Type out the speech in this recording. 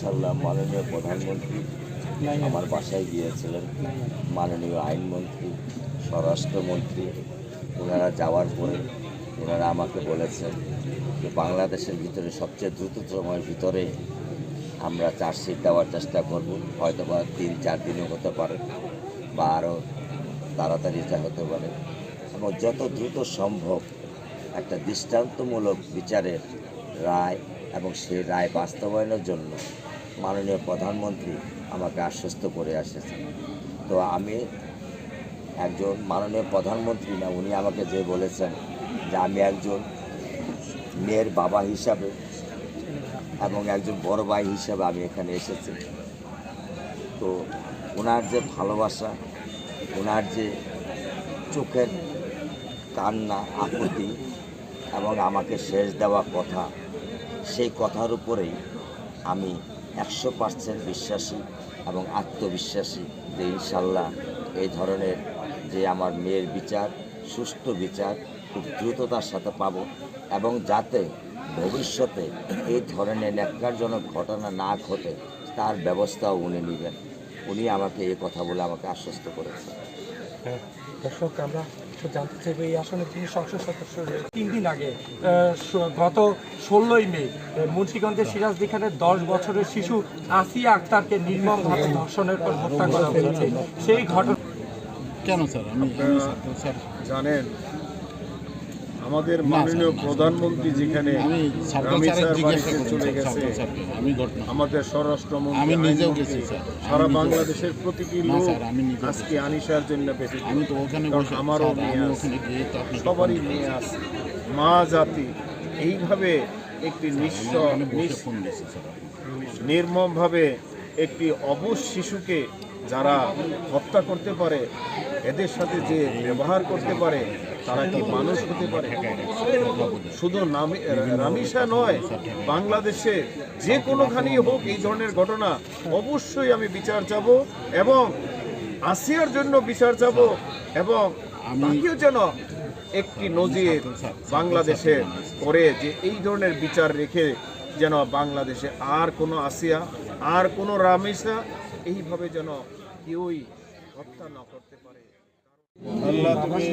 ইনশাল্লাহ মাননীয় প্রধানমন্ত্রী আমার বাসায় গিয়েছিলেন, মাননীয় আইনমন্ত্রী, স্বরাষ্ট্রমন্ত্রী, ওনারা যাওয়ার পরে ওনারা আমাকে বলেছেন যে বাংলাদেশের ভিতরে সবচেয়ে দ্রুত সময়ের ভিতরে আমরা চার্জশিট দেওয়ার চেষ্টা করব, হয়তো বা 3-4 দিনও হতে পারে বা আরও তাড়াতাড়ি এটা হতে পারে, এবং যত দ্রুত সম্ভব একটা দৃষ্টান্তমূলক বিচারের রায় এবং সেই রায় বাস্তবায়নের জন্য মাননীয় প্রধানমন্ত্রী আমাকে আশ্বস্ত করে এসেছেন। তো আমি একজন মাননীয় প্রধানমন্ত্রী না, উনি আমাকে যে বলেছেন যে আমি একজন মেয়ের বাবা হিসাবে এবং একজন বড় ভাই হিসাবে আমি এখানে এসেছি। তো ওনার যে ভালোবাসা, ওনার যে চোখের কান্না, আকুতি এবং আমাকে শেষ দেওয়া কথা, সেই কথার উপরেই আমি 100% বিশ্বাসী এবং আত্মবিশ্বাসী যে ইনশাল্লাহ এই ধরনের যে আমার মেয়ের বিচার, সুষ্ঠু বিচার খুব দ্রুততার সাথে পাব, এবং যাতে ভবিষ্যতে এই ধরনের ন্যাক্কারজনক ঘটনা না ঘটে তার ব্যবস্থাও উনি নেবেন। উনি আমাকে এই কথা বলে আমাকে আশ্বস্ত করেছেন। দর্শক, আমরা জানতে চাইব এই আসনে যিনি সংসদ সদস্য 3 দিন আগে গত 16ই মে মুন্সিগঞ্জের সিরাজদিখানের 10 বছরের শিশু আসিয়া আক্তারকে নির্মমভাবে ধর্ষণের পর হত্যা করা হয়েছে, সেই ঘটনা কেন স্যার? আমি স্যার জানেন আমাদের মাননীয় প্রধানমন্ত্রী যেখানে চলে গেছে, আমাদের স্বরাষ্ট্রমন্ত্রী, আমি নিজেও গেছি স্যার, সারা বাংলাদেশের প্রতিটি লোক আজকে আনিশার জন্য বেঁচে, আমি তো ওখানে আমারও সবারই মেয়ে আছে। মা জাতি এইভাবে একটি নির্মমভাবে একটি অবশ শিশুকে যারা হত্যা করতে পারে, এদের সাথে যে ব্যবহার করতে পারে, তারা কি মানুষ হতে পারে? শুধু রামিসা নয়, বাংলাদেশে যে কোনোখানেই হোক এই ধরনের ঘটনা অবশ্যই আমি বিচার চাবো, এবং আসিয়ার জন্য বিচার চাবো, এবং বাকিও যেন একটি নজির বাংলাদেশে করে যে এই ধরনের বিচার রেখে যেন বাংলাদেশে আর কোনো আসিয়া, আর কোনো রামিসা এইভাবে যেন কেউই হত্যা না করতে পারে। আল্লাহ তুমি